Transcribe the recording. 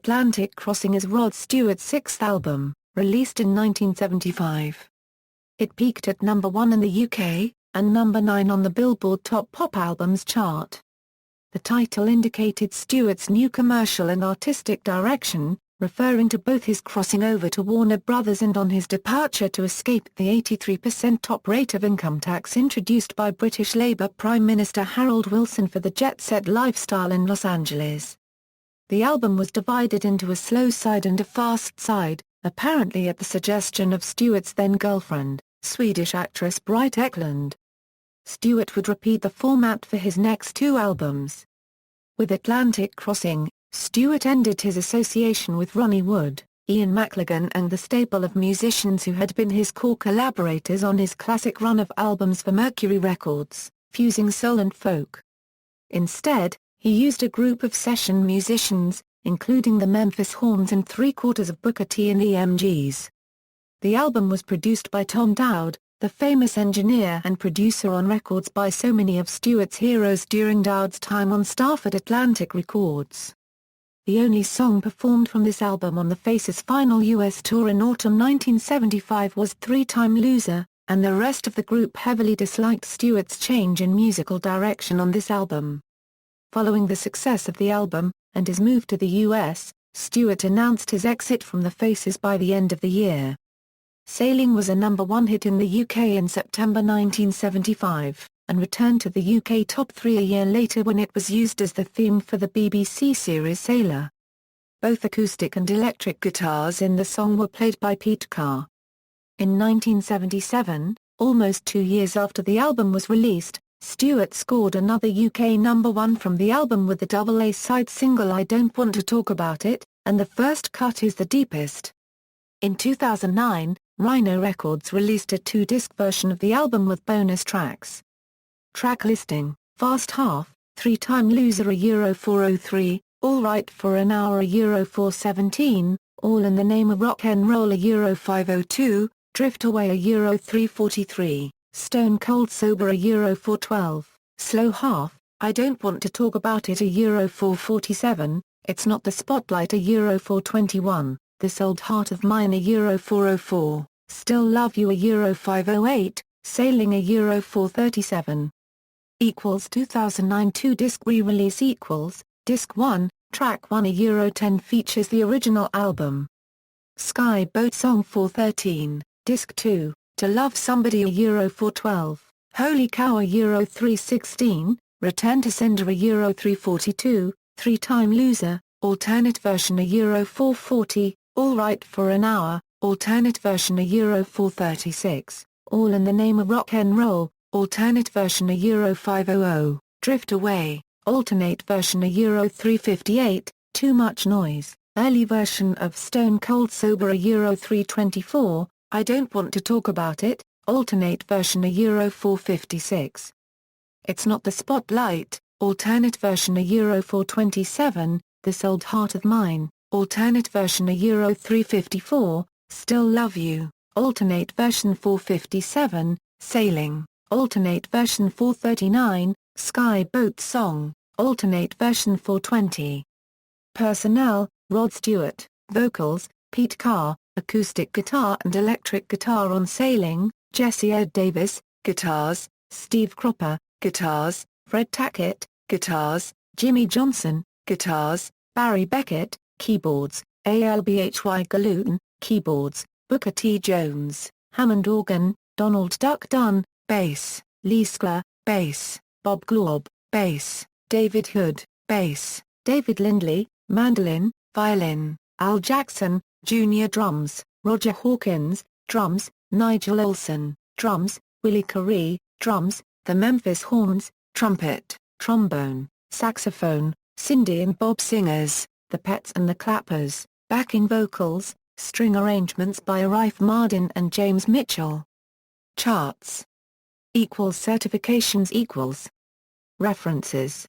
Atlantic Crossing is Rod Stewart's sixth album, released in 1975. It peaked at number 1 in the UK, and number 9 on the Billboard Top Pop Albums chart. The title indicated Stewart's new commercial and artistic direction, referring to both his crossing over to Warner Brothers and on his departure to escape the 83% top rate of income tax introduced by British Labour Prime Minister Harold Wilson for the jet-set lifestyle in Los Angeles. The album was divided into a slow side and a fast side, apparently at the suggestion of Stewart's then-girlfriend, Swedish actress Britt Ekland. Stewart would repeat the format for his next two albums. With Atlantic Crossing, Stewart ended his association with Ronnie Wood, Ian McLagan and the stable of musicians who had been his core collaborators on his classic run of albums for Mercury Records, fusing soul and folk. Instead, he used a group of session musicians, including the Memphis Horns and three-quarters of Booker T and the EMGs. The album was produced by Tom Dowd, the famous engineer and producer on records by so many of Stewart's heroes during Dowd's time on staff at Atlantic Records. The only song performed from this album on the Faces' final US tour in autumn 1975 was Three-Time Loser, and the rest of the group heavily disliked Stewart's change in musical direction on this album. Following the success of the album, and his move to the US, Stewart announced his exit from the Faces by the end of the year. Sailing was a number 1 hit in the UK in September 1975, and returned to the UK top 3 a year later when it was used as the theme for the BBC series Sailor. Both acoustic and electric guitars in the song were played by Pete Carr. In 1977, almost 2 years after the album was released, Stewart scored another UK number 1 from the album with the double A-side single I Don't Want to Talk About It, and the first cut is The Deepest. In 2009, Rhino Records released a 2-disc version of the album with bonus tracks. Track listing: Fast Half, Three-Time Loser Euro 403, All Right for an Hour Euro 417, All in the Name of Rock 'n' Roll Euro 502, Drift Away Euro 343, Stone Cold Sober Euro 412, Slow Half, I Don't Want to Talk About It Euro 447, It's Not the Spotlight Euro 421, This Old Heart of Mine Euro 404, Still Love You Euro 508, Sailing Euro 437. 2009 2-disc re-release Disc 1, Track 1 Euro 10 features the original album. Sky Boat Song 413, Disc 2, To Love Somebody Euro 412, Holy Cow Euro 316, Return to Sender Euro 342, Three-Time Loser, Alternate Version Euro 440, All Right for an Hour, Alternate Version Euro 436, All in the Name of Rock 'n' Roll, Alternate Version Euro 500, Drift Away, Alternate Version Euro 358, Too Much Noise, Early Version of Stone Cold Sober Euro 324, I Don't Want to Talk About It, Alternate Version Euro 456. It's Not the Spotlight, Alternate Version Euro 427, This Old Heart of Mine, Alternate Version Euro 354, Still Love You, Alternate Version 457, Sailing, Alternate Version 439, Sky Boat Song, Alternate Version 420. Personnel: Rod Stewart, vocals, Pete Carr, acoustic guitar and electric guitar on Sailing, Jesse Ed Davis, guitars, Steve Cropper, guitars, Fred Tackett, guitars, Jimmy Johnson, guitars, Barry Beckett, keyboards, Albhy Galoon, keyboards, Booker T. Jones, Hammond organ, Donald Duck Dunn, bass, Lee Sklar, bass, Bob Glaub, bass, David Hood, bass, David Lindley, mandolin, violin, Al Jackson, Jr. drums, Roger Hawkins, drums, Nigel Olsson, drums, Willie Carey, drums, the Memphis Horns, trumpet, trombone, saxophone, Cindy and Bob Singers, the Pets and the Clappers, backing vocals, string arrangements by Arif Mardin and James Mitchell. Charts. Certifications. References.